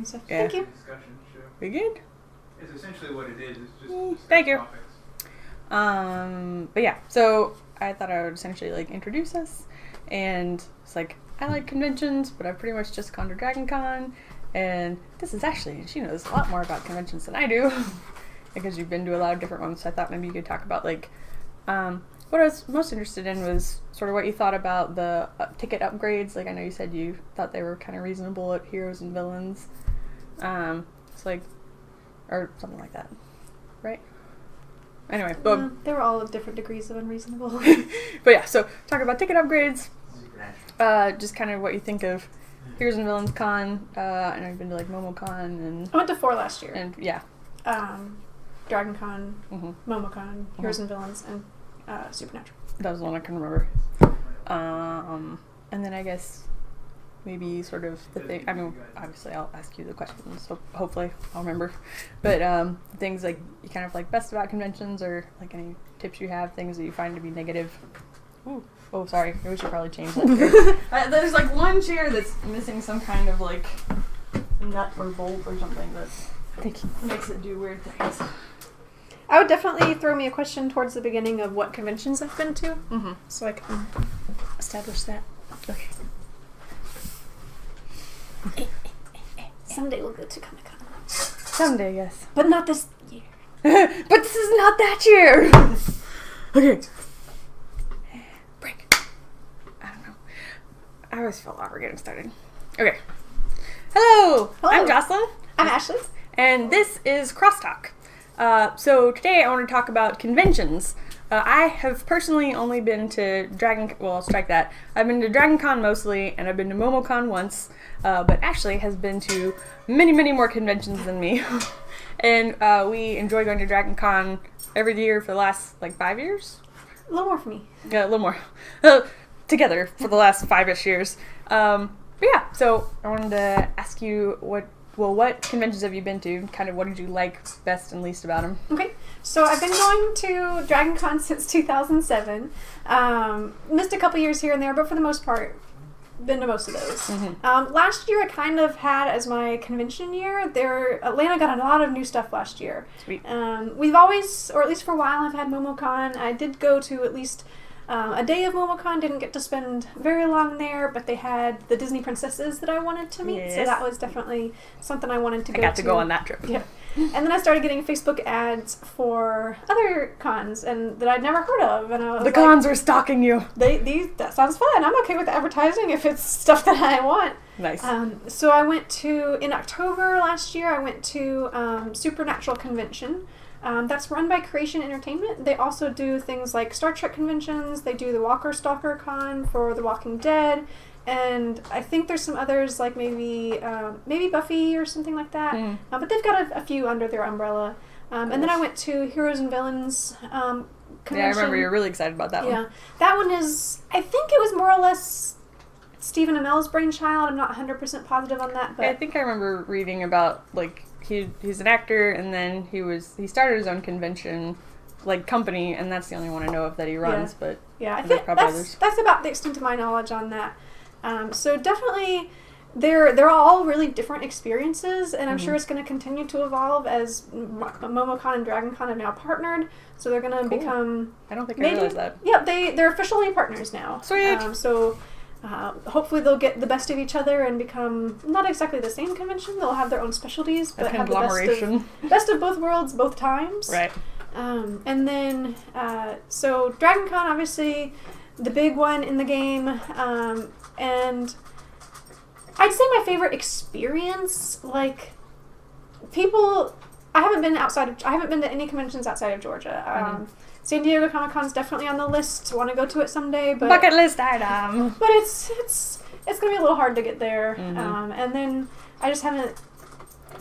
and stuff. Yeah. Thank you. Discussion show. We good? It's essentially what it is. It's just Thank you. topics. But yeah, so I thought I would essentially like introduce us, and it's like I like conventions, but I've pretty much just gone to Dragon Con, and this is Ashley, and she knows a lot more about conventions than I do because you've been to a lot of different ones. So I thought maybe you could talk about like what I was most interested in was sort of what you thought about the ticket upgrades. Like I know you said you thought they were kind of reasonable at Heroes and Villains, it's like or something like that, right? Anyway, but They were all of different degrees of unreasonable. but yeah, so talk about ticket upgrades, just kind of what you think of Heroes and Villains Con. I know you've been to like MomoCon and I went to 4 last year. and yeah, Dragon Con, mm-hmm. MomoCon, Heroes and Villains, and Supernatural. that was the one I can remember. And then I guess maybe sort of the thing. I mean, obviously I'll ask you the questions, so hopefully I'll remember. But things like you kind of like best about conventions, or like any tips you have, things that you find to be negative. Ooh. Oh, sorry. We should probably change that chair. There's like one chair that's missing some kind of like nut or bolt or something that makes it do weird things. I would definitely throw me a question towards the beginning of what conventions I've been to, Mm-hmm. so I can establish that. Okay. Someday we'll go to Comic-Con. Someday, yes. But not this year. But this is not that year! Okay. Break. I don't know. I always feel like we're getting started. Okay. Hello! Hello. I'm Jocelyn. I'm Ashley. And this is Crosstalk. So today I want to talk about conventions. I have personally only been to I'll strike that. I've been to Dragon Con mostly, and I've been to MomoCon once, but Ashley has been to many, many more conventions than me. And we enjoy going to Dragon Con every year for the last, 5 years? A little more for me. Yeah, a little more. Together for the last 5-ish years. But yeah, so I wanted to ask you what conventions have you been to? Kind of what did you like best and least about them? Okay, so I've been going to Dragon Con since 2007. Missed a couple years here and there, but for the most part, been to most of those. Mm-hmm. Last year I kind of had as my convention year. Atlanta got a lot of new stuff last year. Sweet. We've always, or at least for a while, I've had MomoCon. I did go to at least a day of MomoCon. Didn't get to spend very long there, but they had the Disney princesses that I wanted to meet, so Yes. that was definitely something I wanted to go to. I got to go on that trip. Yeah. And then I started getting Facebook ads for other cons and that I'd never heard of, and I was The cons are stalking you. that sounds fun. I'm okay with advertising if it's stuff that I want. Nice. So I went to, in October last year, I went to Supernatural Convention. That's run by Creation Entertainment. They also do things like Star Trek conventions. They do the Walker Stalker Con for The Walking Dead. And I think there's some others, like maybe Buffy or something like that. But they've got a few under their umbrella. And then I went to Heroes and Villains convention. Yeah, I remember you're really excited about that one. Yeah. That one is, I think it was more or less Stephen Amell's brainchild. I'm not 100% positive on that. But I think I remember reading about, he's an actor, and then he started his own convention, company, and that's the only one I know of that he runs, but yeah, I there's think probably others. that's about the extent of my knowledge on that. So definitely, they're all really different experiences, and I'm sure it's going to continue to evolve as MomoCon and Dragon Con have now partnered. So they're going to become. I don't think I realized that. Yeah, they're officially partners now. Sweet. Hopefully they'll get the best of each other and become not exactly the same convention. They'll have their own specialties, but have the best of both worlds both times. Right. And then, so Dragon Con, obviously, the big one in the game, and I'd say my favorite experience, I haven't been to any conventions outside of Georgia. San Diego Comic-Con is definitely on the list. Want to go to it someday, but bucket list item. But it's gonna be a little hard to get there. And then I just haven't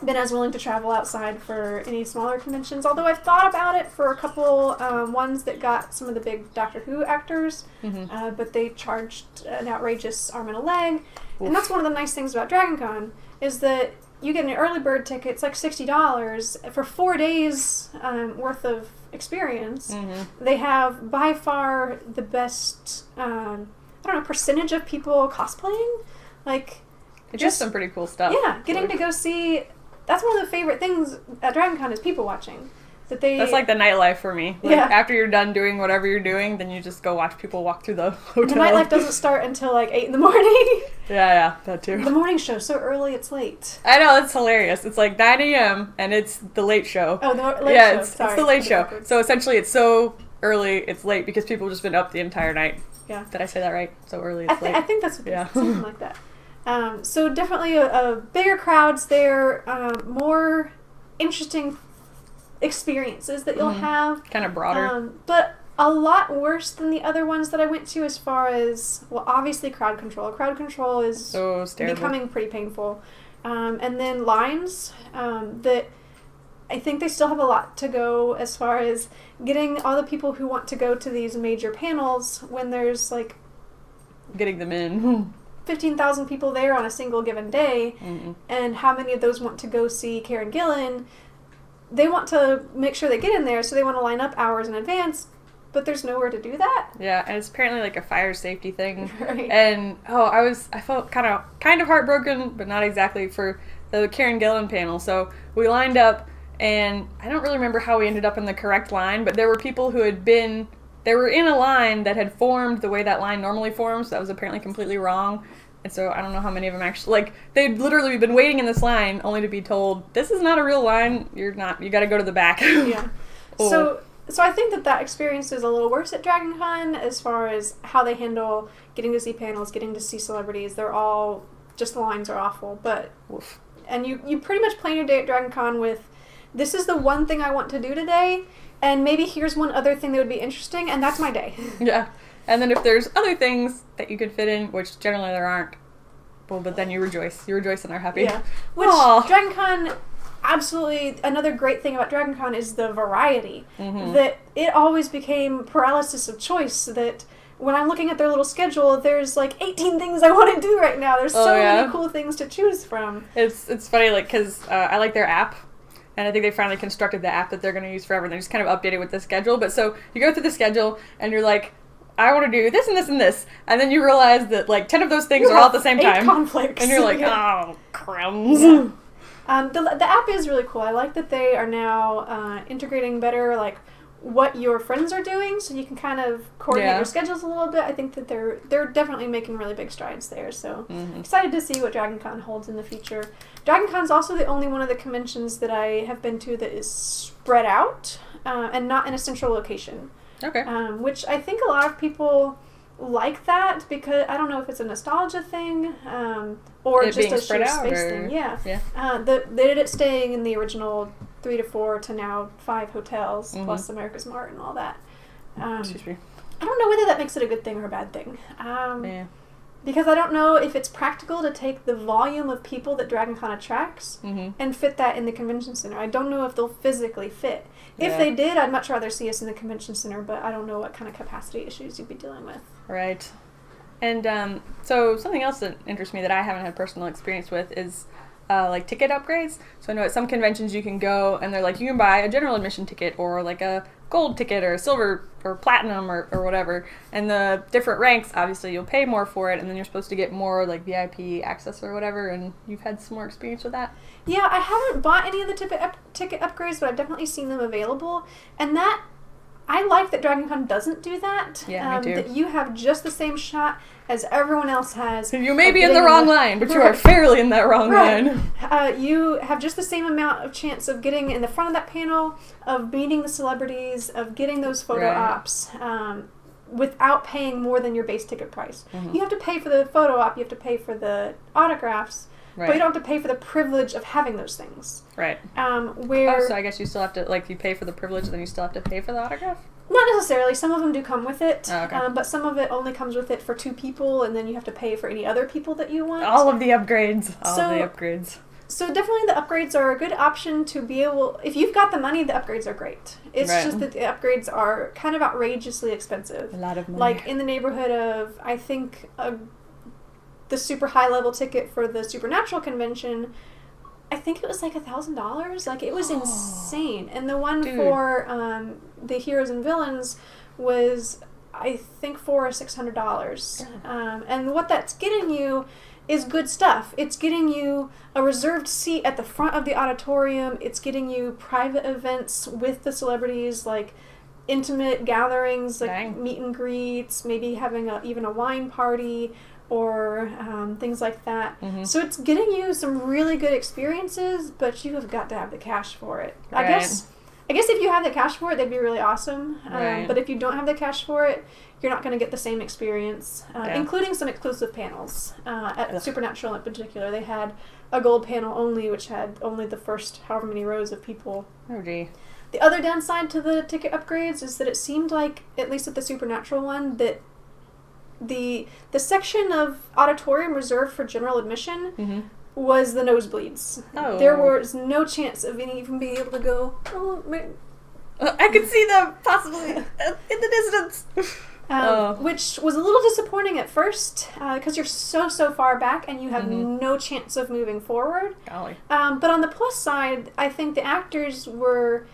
been as willing to travel outside for any smaller conventions. Although I've thought about it for a couple ones that got some of the big Doctor Who actors, but they charged an outrageous arm and a leg. Oof. And that's one of the nice things about Dragon Con is that you get an early bird ticket. It's like $60 for 4 days worth of experience. They have by far the best percentage of people cosplaying. just some pretty cool stuff. Yeah, getting to go see. That's one of the favorite things at Dragon Con is people watching. That's like the nightlife for me. Like, after you're done doing whatever you're doing, then you just go watch people walk through the hotel. And the nightlife doesn't start until like 8 in the morning. Yeah, that too. The morning show so early it's late. I know, it's hilarious. It's like 9 a.m. and it's the late show. Oh, the late show. It's the late show. So essentially, it's so early it's late because people have just been up the entire night. Yeah. Did I say that right? So early it's late. I think that's something like that. So definitely a bigger crowds there, more interesting experiences that you'll have. Kind of broader. But a lot worse than the other ones that I went to as far as, well, obviously crowd control. Crowd control is becoming pretty painful. And then lines that I think they still have a lot to go as far as getting all the people who want to go to these major panels when there's like getting them in. 15,000 people there on a single given day, and how many of those want to go see Karen Gillan. They want to make sure they get in there, so they want to line up hours in advance, but there's nowhere to do that. Yeah, and it's apparently like a fire safety thing. Right. And I felt kind of heartbroken, but not exactly, for the Karen Gillan panel. So we lined up, and I don't really remember how we ended up in the correct line, but there were people who they were in a line that had formed the way that line normally forms. That was apparently completely wrong. And so I don't know how many of them actually, like, they'd literally been waiting in this line only to be told, this is not a real line, you gotta go to the back. Yeah. So I think that experience is a little worse at Dragon Con as far as how they handle getting to see panels, getting to see celebrities. They're all, just the lines are awful. But, and you pretty much plan your day at Dragon Con with, this is the one thing I want to do today, and maybe here's one other thing that would be interesting, and that's my day. Yeah. And then if there's other things that you could fit in, which generally there aren't, well, but then you rejoice. You rejoice and are happy. Yeah. Which, Dragon Con, absolutely, another great thing about Dragon Con is the variety. That it always became paralysis of choice, that when I'm looking at their little schedule, there's like 18 things I want to do right now. There's so many cool things to choose from. It's funny, like, because I like their app. And I think they finally constructed the app that they're going to use forever. And they just kind of update it with the schedule. But so you go through the schedule and you're like, I want to do this and this and this. And then you realize that like 10 of those things are all at the same time. Conflicts. And you're like, oh, crumbs. Yeah. The app is really cool. I like that they are now integrating better like what your friends are doing, so you can kind of coordinate your schedules a little bit. I think that they're definitely making really big strides there. So excited to see what Dragon Con holds in the future. Dragon Con is also the only one of the conventions that I have been to that is spread out and not in a central location. Okay. Which I think a lot of people like that because I don't know if it's a nostalgia thing or just a sheer space thing. Yeah. They did it staying in the original 3 to 4 to now 5 hotels plus America's Mart and all that. Excuse me. I don't know whether that makes it a good thing or a bad thing. Because I don't know if it's practical to take the volume of people that Dragon Con attracts and fit that in the convention center. I don't know if they'll physically fit. If they did, I'd much rather see us in the convention center, but I don't know what kind of capacity issues you'd be dealing with. Right. And so something else that interests me that I haven't had personal experience with is like ticket upgrades. So I know at some conventions you can go and they're like, you can buy a general admission ticket or like a gold ticket or a silver or platinum or whatever. And the different ranks, obviously you'll pay more for it and then you're supposed to get more like VIP access or whatever, and you've had some more experience with that? Yeah, I haven't bought any of the ticket upgrades, but I've definitely seen them available. And that, I like that Dragon Con doesn't do that. Yeah, me too. That you have just the same shot as everyone else has. You may be in the wrong line, but you are fairly in that wrong line. You have just the same amount of chance of getting in the front of that panel, of meeting the celebrities, of getting those photo ops, without paying more than your base ticket price. You have to pay for the photo op, you have to pay for the autographs, but you don't have to pay for the privilege of having those things. Right. So I guess you still have to, like, you pay for the privilege, then you still have to pay for the autograph? Not necessarily. Some of them do come with it, okay. But some of it only comes with it for 2 people, and then you have to pay for any other people that you want. All of the upgrades. All of the upgrades. So definitely the upgrades are a good option to be able... If you've got the money, the upgrades are great. It's just that the upgrades are kind of outrageously expensive. A lot of money. Like in the neighborhood of, I think, the super high-level ticket for the Supernatural convention... I think it was like $1,000. Like, it was insane. And the one for the Heroes and Villains was, I think, $400 or $600. And what that's getting you is good stuff. It's getting you a reserved seat at the front of the auditorium. It's getting you private events with the celebrities, like intimate gatherings, like meet and greets, maybe having even a wine party, or things like that. Mm-hmm. So it's getting you some really good experiences, but you have got to have the cash for it. Right. I guess if you have the cash for it, they'd be really awesome. Right. But if you don't have the cash for it, you're not going to get the same experience, including some exclusive panels. At Supernatural in particular, they had a gold panel only, which had only the first however many rows of people. Oh, gee. The other downside to the ticket upgrades is that it seemed like, at least at the Supernatural one, that the section of auditorium reserved for general admission Mm-hmm. was the nosebleeds. Oh. There was no chance of even being able to go, oh, man. I could see them possibly in the distance. Which was a little disappointing at first, because you're so far back and you have no chance of moving forward. Golly. But on the plus side, I think the actors were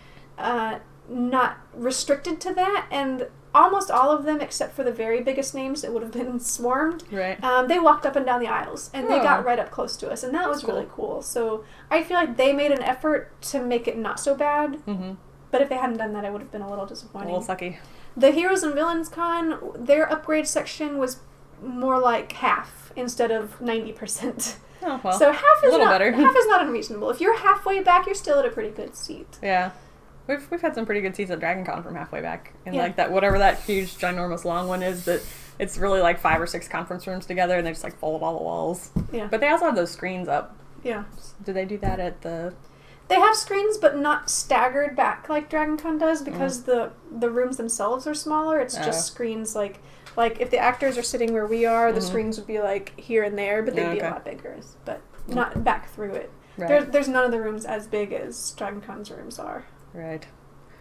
not restricted to that, and almost all of them, except for the very biggest names that would have been swarmed, Right. they walked up and down the aisles, and they got right up close to us, and that was really cool. So I feel like they made an effort to make it not so bad, Mm-hmm. but if they hadn't done that, it would have been a little disappointing. A little sucky. The Heroes and Villains Con, their upgrade section was more like half instead of 90%. Oh, well. So half is better. half is not unreasonable. If you're halfway back, you're still at a pretty good seat. Yeah. We've had some pretty good seats at Dragon Con from halfway back. And Yeah. like that, whatever that huge, ginormous long one is, that it's really like 5 or 6 conference rooms together, and they just like fold all the walls. Yeah. But they also have those screens up. Yeah. Do they do that at the... They have screens, but not staggered back like Dragon Con does, because the rooms themselves are smaller. It's just screens like if the actors are sitting where we are, the screens would be like here and there, but they'd be a lot bigger, but not back through it. Right. There's none of the rooms as big as Dragon Con's rooms are. Right.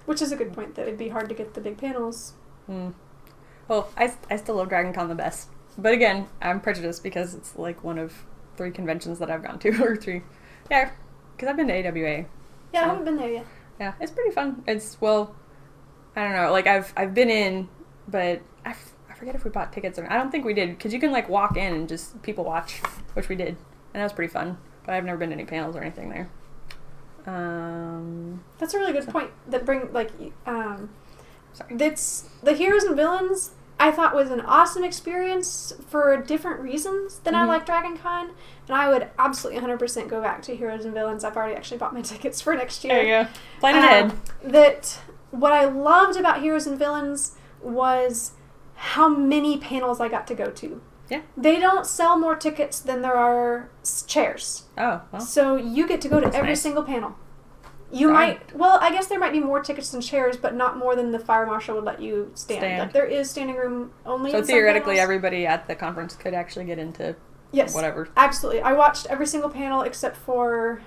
Which is a good point, that it'd be hard to get the big panels. Mm. Well, I still love Dragon Con the best. But again, I'm prejudiced because it's like one of 3 conventions that I've gone to, or 3. Yeah, because I've been to AWA. Yeah, I haven't been there yet. Yeah, it's pretty fun. It's, well, I don't know, like I've been in, but I forget if we bought tickets or I don't think we did, because you can like walk in and just people watch, which we did, and that was pretty fun. But I've never been to any panels or anything there. That's a really good point. That Sorry. That's the Heroes and Villains. I thought was an awesome experience for different reasons than I like Dragon Con, and I would absolutely 100% go back to Heroes and Villains. I've already actually bought my tickets for next year. There you go. Plan ahead. That what I loved about Heroes and Villains was how many panels I got to go to. Yeah. They don't sell more tickets than there are chairs. Oh, well. So you get to go to every nice. single panel. You might, well, I guess there might be more tickets than chairs, but not more than the fire marshal would let you stand. Like, there is standing room only. So in some theoretically, panels. everybody at the conference could actually get into whatever. Absolutely. I watched every single panel except for,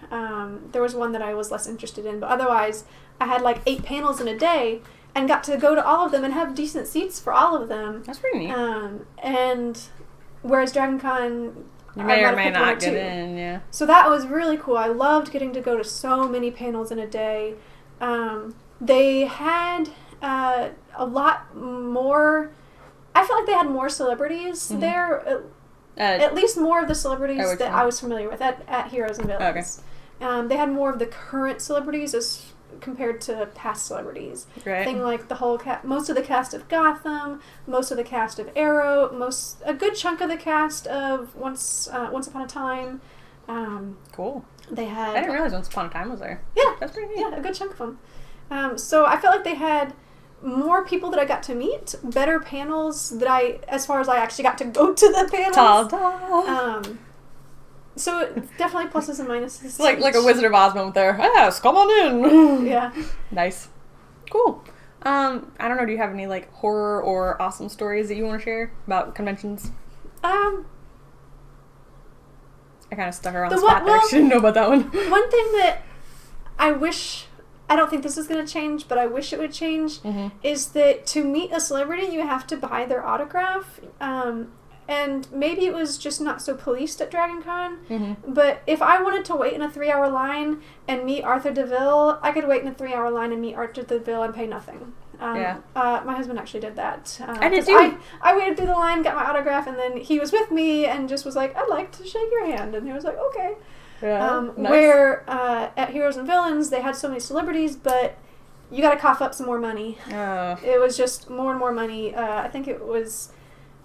there was one that I was less interested in, but otherwise, I had like 8 panels in a day and got to go to all of them and have decent seats for all of them. That's pretty neat. And whereas Dragon Con, you may or may not get in, yeah. So that was really cool. I loved getting to go to so many panels in a day. They had a lot more... I felt like they had more celebrities there. At least more of the celebrities that I was familiar with at Heroes and Villains. Okay. They had more of the current celebrities as compared to past celebrities. Right. Thing like the whole most of the cast of Gotham, most of the cast of Arrow, a good chunk of the cast of Once Upon a Time. Cool. They had. I didn't realize Once Upon a Time was there. Yeah, that's pretty neat. Yeah, a good chunk of them. So I felt like they had more people that I got to meet, better panels as far as I actually got to go to the panels. Ta-da. So definitely pluses and minuses. It's like a Wizard of Oz moment there. Yes, come on in. Yeah. Nice. Cool. I don't know, do you have any like horror or awesome stories that you want to share about conventions? I kind of stuck her on the spot there. She didn't know about that one. One thing that I don't think this is going to change, but I wish it would change, is that to meet a celebrity, you have to buy their autograph. And maybe it was just not so policed at Dragon Con, but if I wanted to wait in a 3-hour line and meet Arthur DeVille, I could wait in a 3-hour line and meet Arthur DeVille and pay nothing. My husband actually did that. I did too. I waited through the line, got my autograph, and then he was with me and just was like, I'd like to shake your hand. And he was like, okay. Yeah, nice. Where at Heroes and Villains, they had so many celebrities, but you got to cough up some more money. It was just more and more money. I think it was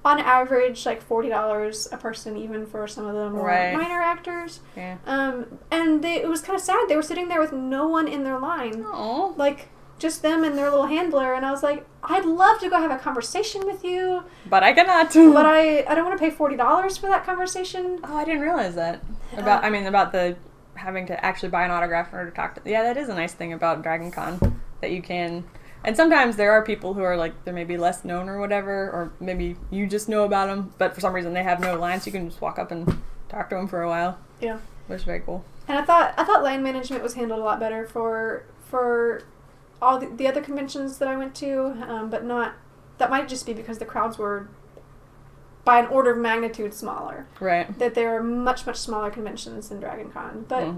on average like $40 a person, even for some of the more minor actors. Yeah. And it was kind of sad. They were sitting there with no one in their line. Aww. Like just them and their little handler. And I was like, I'd love to go have a conversation with you, but I cannot. But I don't want to pay $40 for that conversation. Oh, I didn't realize that. About the having to actually buy an autograph in order to talk to. Yeah, that is a nice thing about Dragon Con, that you can. And sometimes there are people who are like, they're maybe less known or whatever, or maybe you just know about them, but for some reason they have no lines, so you can just walk up and talk to them for a while. Yeah. Which is very cool. And I thought line management was handled a lot better for all the other conventions that I went to, but not, that might just be because the crowds were by an order of magnitude smaller. Right. That there are much, much smaller conventions than Dragon Con, but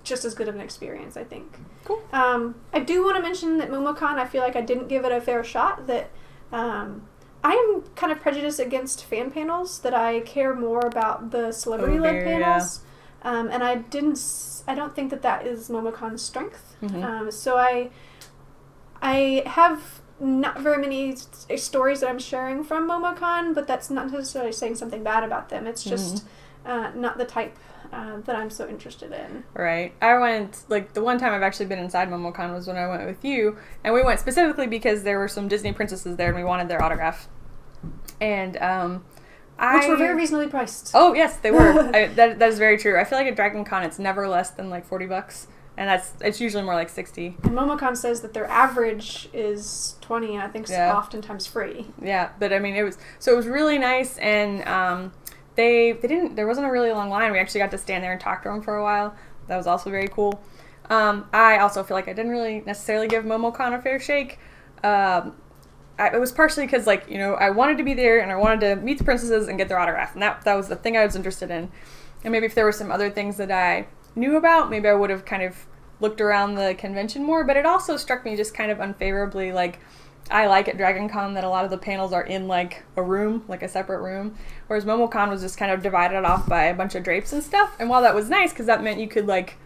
just as good of an experience, I think. Cool. I do want to mention that MomoCon, I feel like I didn't give it a fair shot, that I am kind of prejudiced against fan panels, that I care more about the celebrity-led panels, and I don't think that is MomoCon's strength. So I have not very many stories that I'm sharing from MomoCon, but that's not necessarily saying something bad about them. It's just not the type that I'm so interested in. Right. I went, like, the one time I've actually been inside MomoCon was when I went with you, and we went specifically because there were some Disney princesses there and we wanted their autograph. And, which were very reasonably priced. Oh, yes, they were. That is very true. I feel like at Dragon Con it's never less than, like, $40. And it's usually more like 60. And MomoCon says that their average is 20, and I think oftentimes free. Yeah, but I mean, it was really nice, and there wasn't a really long line. We actually got to stand there and talk to them for a while. That was also very cool. I also feel like I didn't really necessarily give MomoCon a fair shake. It was partially because, like, you know, I wanted to be there and I wanted to meet the princesses and get their autograph, and that was the thing I was interested in. And maybe if there were some other things that I knew about, maybe I would have kind of looked around the convention more, but it also struck me just kind of unfavorably. Like, I like at Dragon Con that a lot of the panels are in like a room, like a separate room, whereas MomoCon was just kind of divided off by a bunch of drapes and stuff. And while that was nice because that meant you could like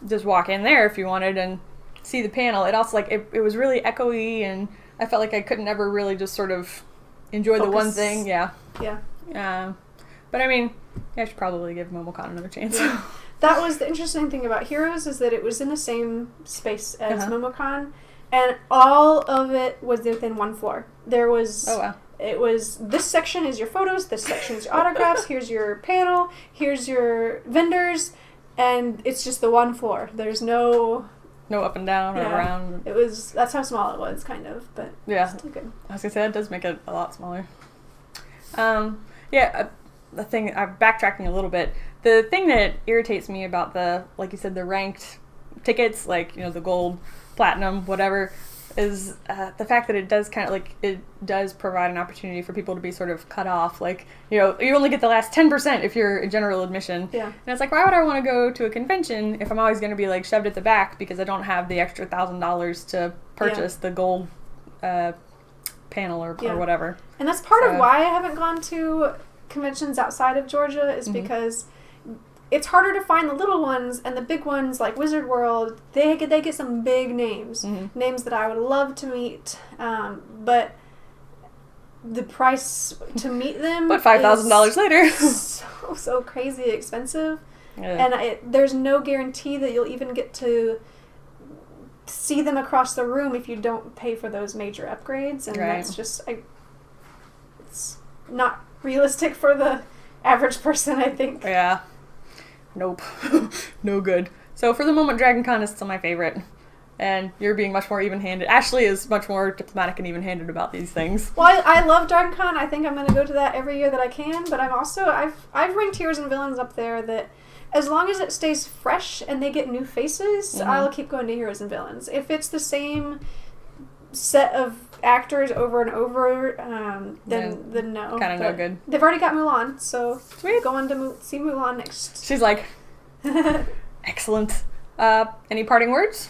just walk in there if you wanted and see the panel, it also like it was really echoey, and I felt like I couldn't ever really just sort of enjoy the one thing. Yeah. But I mean, I should probably give MomoCon another chance. Yeah. That was the interesting thing about Heroes, is that it was in the same space as MomoCon, and all of it was within one floor. There was... Oh, wow. It was, this section is your photos, this section is your autographs, here's your panel, here's your vendors, and it's just the one floor. There's no up and down or around. That's how small it was, kind of, but still good. I was going to say, that does make it a lot smaller. The thing, I'm backtracking a little bit. The thing that irritates me about the, like you said, the ranked tickets, like, you know, the gold, platinum, whatever, is the fact that it does kind of, like, it does provide an opportunity for people to be sort of cut off. Like, you know, you only get the last 10% if you're a general admission. Yeah. And it's like, why would I want to go to a convention if I'm always going to be, like, shoved at the back because I don't have the extra $1,000 to purchase the gold panel or whatever. And that's part of why I haven't gone to conventions outside of Georgia, is because it's harder to find the little ones, and the big ones like Wizard World, they get some big names, names that I would love to meet, but the price to meet them, but $5,000 later, so crazy expensive, and there's no guarantee that you'll even get to see them across the room if you don't pay for those major upgrades, and that's just it's not realistic for the average person, I think. Yeah. Nope. No good. So for the moment, Dragon Con is still my favorite. And you're being much more even-handed. Ashley is much more diplomatic and even-handed about these things. Well, I love Dragon Con. I think I'm going to go to that every year that I can. But I'm also, I've ranked Heroes and Villains up there that as long as it stays fresh and they get new faces, I'll keep going to Heroes and Villains. If it's the same set of actors over and over, then no. Kind of no good. They've already got Mulan, so sweet. Going to see Mulan next. She's like, excellent. Any parting words?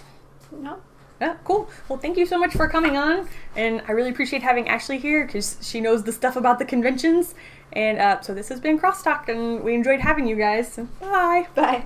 No. Yeah, cool. Well, thank you so much for coming on, and I really appreciate having Ashley here because she knows the stuff about the conventions. And so this has been Crosstalk, and we enjoyed having you guys. Bye. Bye.